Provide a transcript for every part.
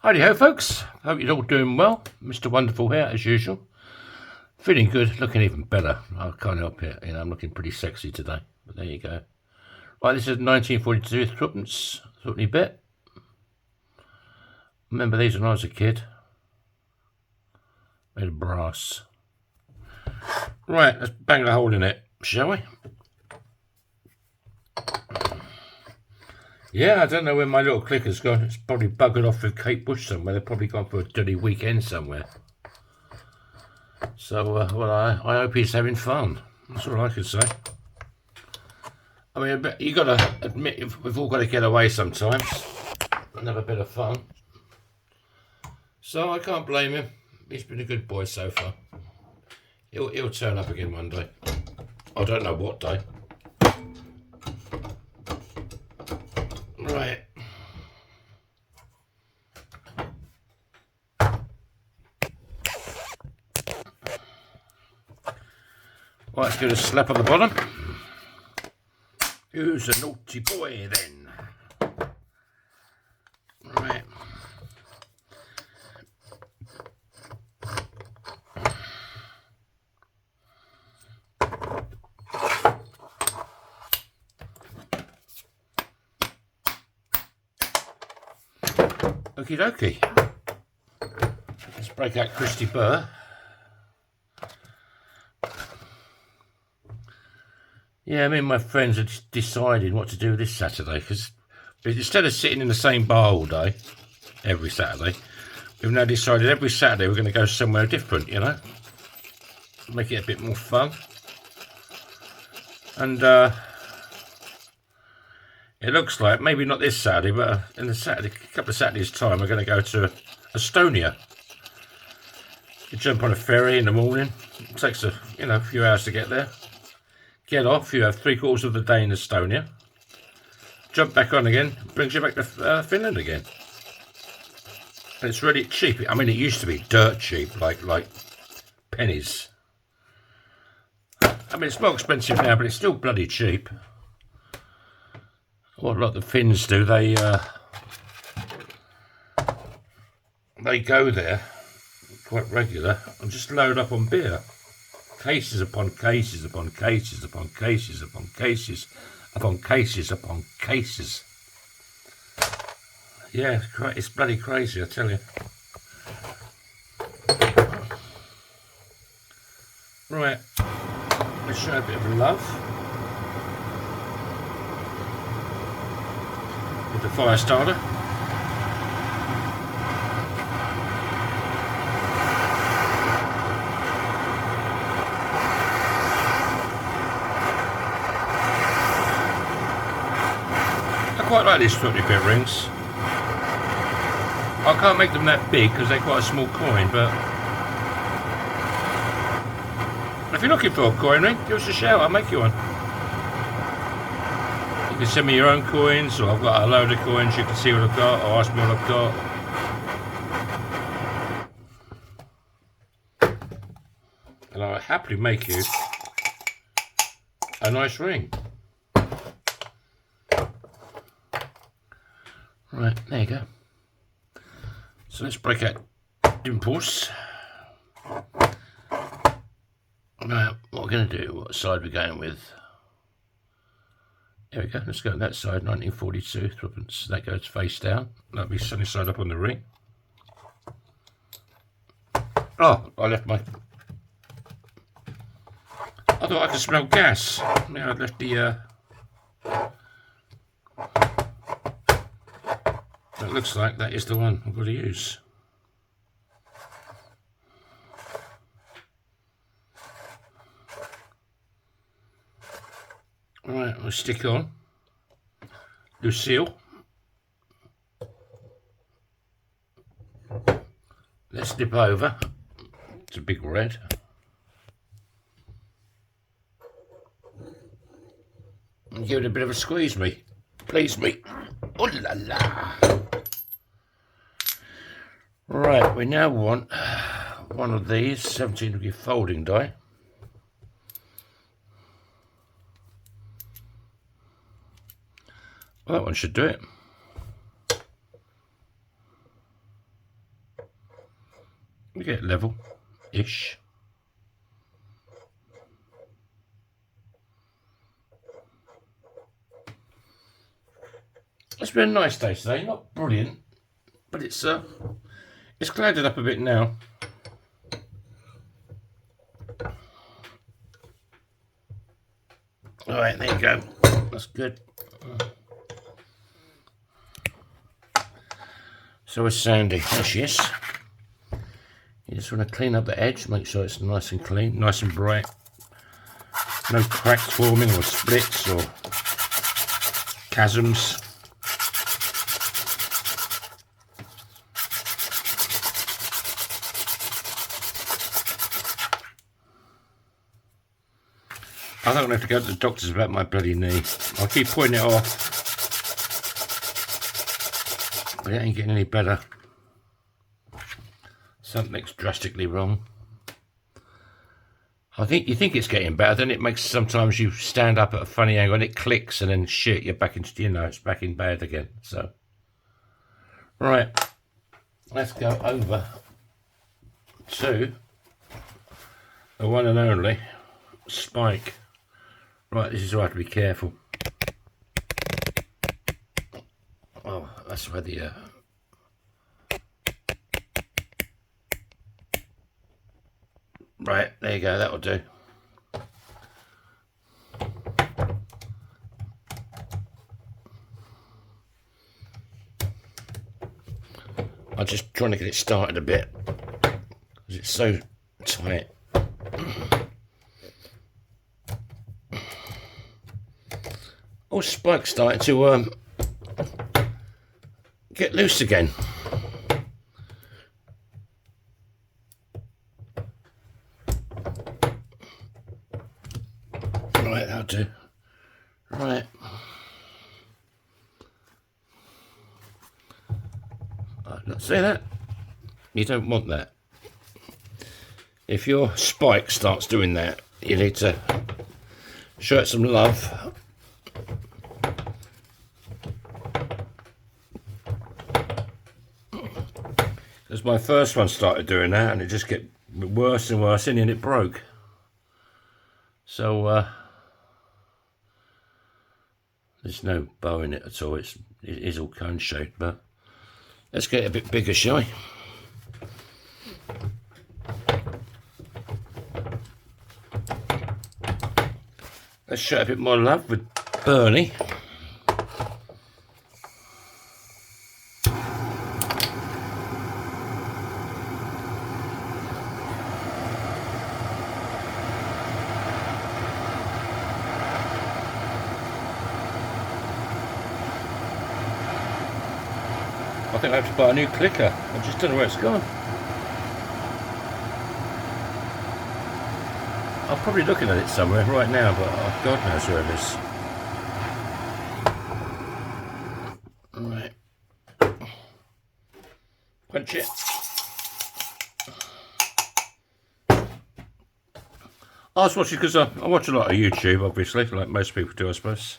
Righty-ho, folks. Hope you're all doing well. Mr. Wonderful here, as usual. Feeling good, looking even better. I can't help it. You know, I'm looking pretty sexy today. But there you go. Right, this is 1942 Threepence. Threepenny bit. Remember these when I was a kid. Made of brass. Right, let's bang a hole in it, shall we? Yeah, I don't know where my little clicker's gone. It's probably buggered off with Kate Bush somewhere. They've probably gone for a dirty weekend somewhere. So, well, I hope he's having fun. That's all I can say. I mean, you got to admit, we've all got to get away sometimes and have a bit of fun. So I can't blame him. He's been a good boy so far. He'll turn up again one day. I don't know what day. Right. Right, let's give it a slap on the bottom. Who's a naughty boy then? Right. Okie dokie. Let's break out Christy Burr. Yeah, me and my friends are just deciding what to do this Saturday, because instead of sitting in the same bar all day, every Saturday, we've now decided every Saturday we're going to go somewhere different, you know? Make it a bit more fun. And it looks like, maybe not this Saturday, but in a couple of Saturdays' time, we're going to go to Estonia. You jump on a ferry in the morning. It takes a few hours to get there. Get off, you have 3/4 of the day in Estonia. Jump back on again, brings you back to Finland again. And it's really cheap. I mean, it used to be dirt cheap, like pennies. I mean, it's more expensive now, but it's still bloody cheap. What a lot of the Finns do, they go there quite regular and just load up on beer. Cases upon cases upon cases upon cases upon cases upon cases upon cases. Yeah, it's bloody crazy, I tell you. Right, let's show a bit of love with the fire starter. I quite like these 20p rings. I can't make them that big because they're quite a small coin, but if you're looking for a coin ring, give us a shout, I'll make you one. You can send me your own coins, or I've got a load of coins, you can see what I've got, or ask me what I've got. And I'll happily make you a nice ring. Right, there you go. So let's break out dimples. Right, what we're going to do, what side we're going with. There we go, let's go on that side, 1942 Threepence. That goes face down. That'll be sunny side up on the ring. Oh, I left my... I thought I could smell gas. Yeah, I left the... It looks like that is the one I've got to use. Right, I'll stick on. Lucille. Let's dip over. It's a big red. And give it a bit of a squeeze me. Please me. Oh la la. Right, we now want one of these 17-degree folding die. Well, that one should do it. We get level-ish. It's been a nice day today. Not brilliant, but it's clouded up a bit now. All right, there you go. That's good. So is Sandy. There she is. You just want to clean up the edge, make sure it's nice and clean, nice and bright. No cracks forming or splits or chasms. I don't have to go to the doctors about my bloody knee. I'll keep pointing it off, but it ain't getting any better. Something's drastically wrong. You think it's getting better, then it makes sometimes you stand up at a funny angle and it clicks, and then shit, you're back into, it's back in bed again. So, right, let's go over to the one and only spike. Right, this is where I have to be careful. Oh, that's where the right, there you go, that'll do. I'm just trying to get it started a bit because it's so tight. Oh, spike's starting to get loose again. Right, that'll do. Right. See that? You don't want that. If your spike starts doing that, you need to show it some love. Because my first one started doing that, and it just get worse and worse, and then it broke. So there's no bow in it at all. It is all cone shaped, but let's get it a bit bigger, shall we? Let's show it a bit more love with Bernie. I think I have to buy a new clicker. I just don't know where it's gone. I'm probably looking at it somewhere right now, but oh, God knows where it is. Right. Punch it. I was watching, because I watch a lot of YouTube, obviously, like most people do, I suppose.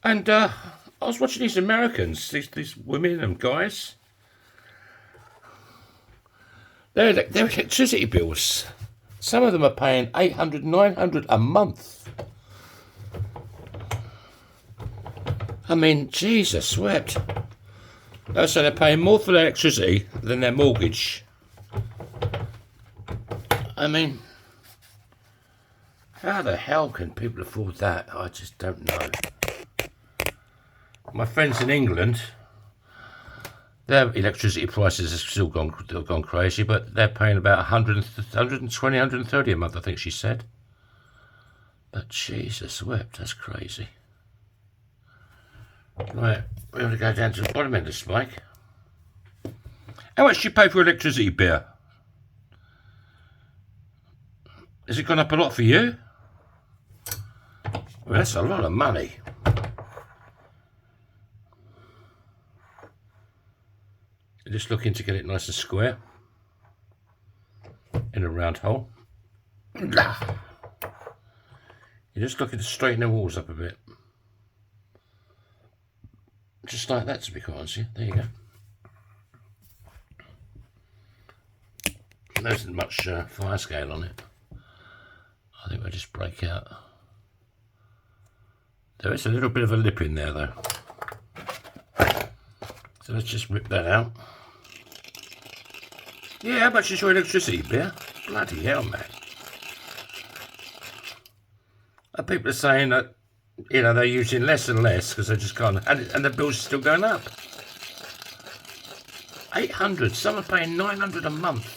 And I was watching these Americans, these women and guys. Their electricity bills. Some of them are paying $800, $900 a month. I mean, Jesus wept. So they're paying more for their electricity than their mortgage. I mean, how the hell can people afford that? I just don't know. My friends in England, their electricity prices have still gone crazy, but they're paying about 120, 130 a month, I think she said. But Jesus wept, that's crazy. Right, we're going to go down to the bottom end of the spike. How much do you pay for electricity bill? Has it gone up a lot for you? Well, that's a lot of money. Just looking to get it nice and square in a round hole. You're just looking to straighten the walls up a bit. Just like that, to be quite honest with you. There you go. There isn't much fire scale on it. I think we'll just break out. There is a little bit of a lip in there though. So let's just rip that out. Yeah, how much is your electricity, Bear? Bloody hell, man. And people are saying that, you know, they're using less and less because they just can't, and the bills are still going up. 800, some are paying 900 a month.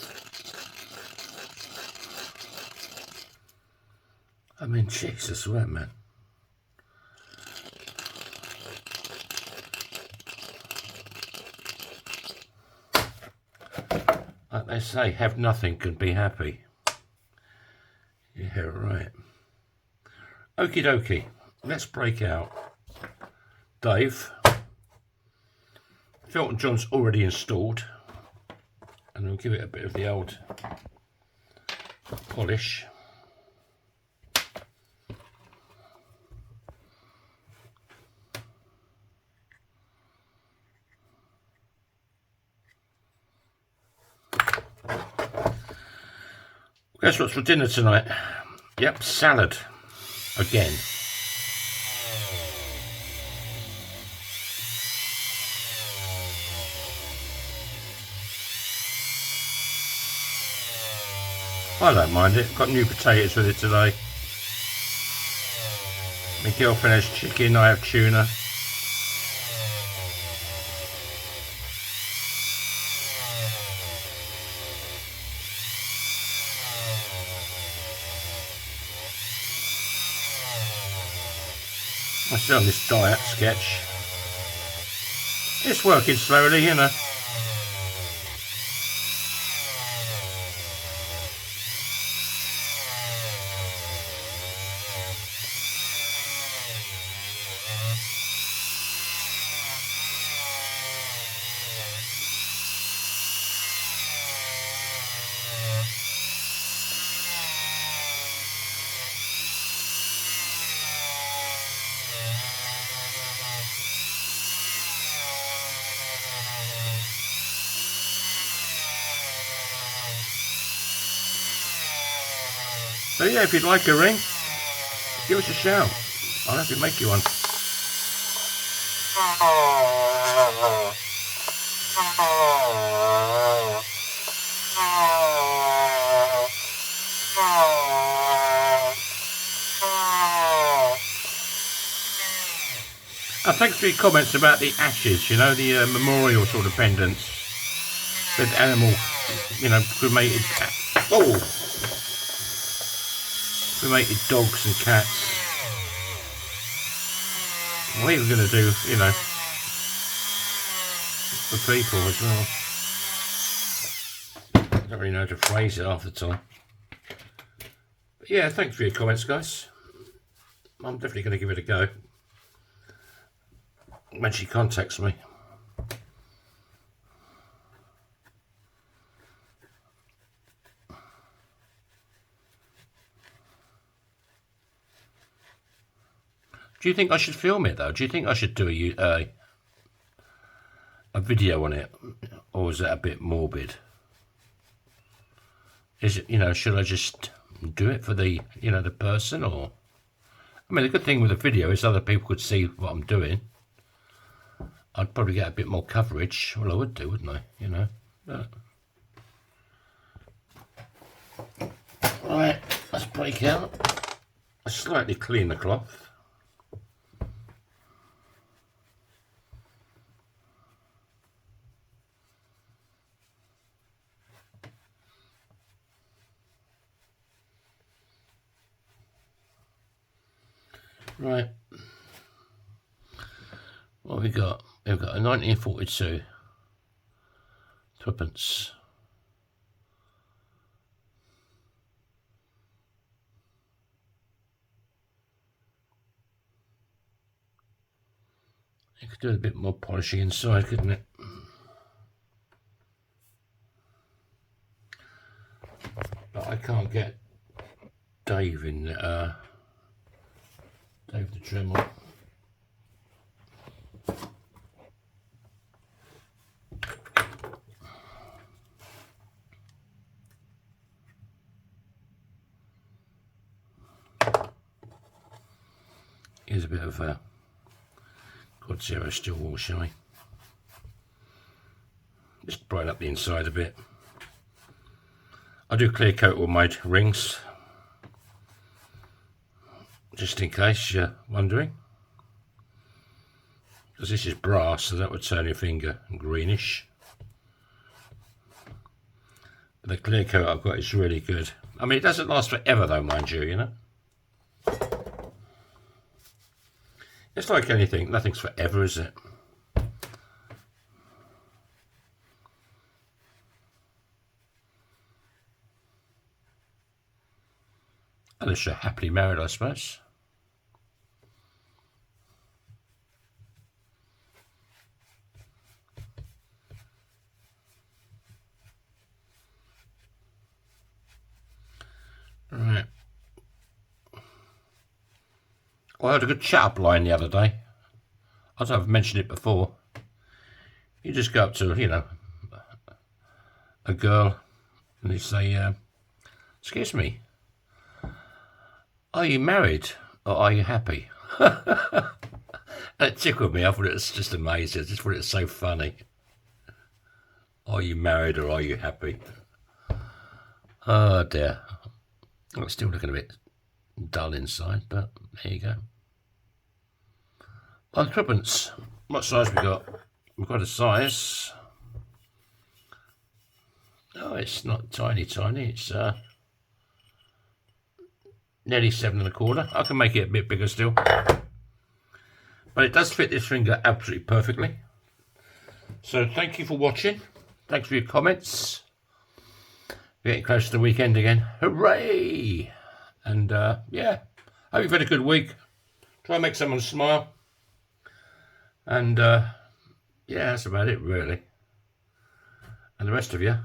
I mean, Jesus, what, man? Like they say, have nothing and be happy. Yeah, right. Okie dokie, let's break out. Dave. Felton John's already installed. And we'll give it a bit of the old polish. Guess what's for dinner tonight? Yep, salad. Again. I don't mind it. Got new potatoes with it today. My girlfriend has chicken, I have tuna. I'm still on this diet sketch. It's working slowly, you know. So yeah, if you'd like a ring, give us a shout. I'll have to make you one. Thanks for your comments about the ashes, you know, the memorial sort of pendants. The animal, you know, cremated cat. Oh! Cremated dogs and cats. We're even going to do, you know, for people as well. I don't really know how to phrase it half the time. But yeah, thanks for your comments, guys. I'm definitely going to give it a go when she contacts me. Do you think I should film it though? Do you think I should do a video on it, or is that a bit morbid? Is it, you know, should I just do it for the, you know, the person, or? I mean, the good thing with a video is other people could see what I'm doing. I'd probably get a bit more coverage. Well, I would do, wouldn't I? You know. But... Right, let's break out. I slightly clean the cloth. Right. What have we got? We've got a 1942 Threepence. You could do a bit more polishing inside, couldn't it? But I can't get Dave in, Dave the Dremel. bit of God Zero still water, shall we? Just brighten up the inside a bit. I do clear coat all my rings, just in case you're wondering. Because this is brass, so that would turn your finger greenish. But the clear coat I've got is really good. I mean, it doesn't last forever though, mind you, you know. It's like anything, nothing's forever, is it? Unless you're happily married, I suppose. Right. Well, I had a good chat-up line the other day. I don't know if I've mentioned it before. You just go up to, you know, a girl and you say, excuse me, are you married or are you happy? And it tickled me. I thought it was just amazing. I just thought it was so funny. Are you married or are you happy? Oh dear. I'm still looking a bit dull inside, but there you go. On Threepence, what size we got? We've got a size. Oh, it's not tiny. It's nearly 7 1/4. I can make it a bit bigger still, but it does fit this finger absolutely perfectly. So thank you for watching. Thanks for your comments. We're getting close to the weekend again. Hooray! And yeah, hope you've had a good week. Try and make someone smile. And yeah, that's about it really. And the rest of you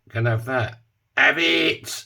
can have that. Have it!